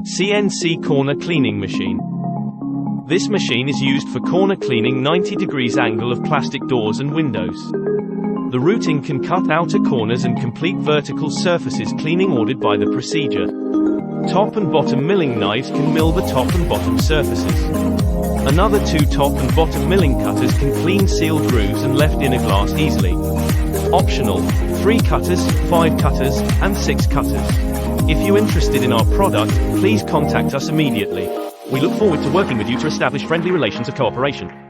CNC Corner Cleaning Machine. This machine is used for corner cleaning 90 degrees angle of plastic doors and windows. The routing can cut outer corners and complete vertical surfaces cleaning ordered by the procedure. Top and bottom milling knives can mill the top and bottom surfaces. Another 2 top and bottom milling cutters can clean sealed grooves and left inner glass easily. Optional: 3 cutters, 5 cutters, and 6 cutters. If you're interested in our product, please contact us immediately. We look forward to working with you to establish friendly relations of cooperation.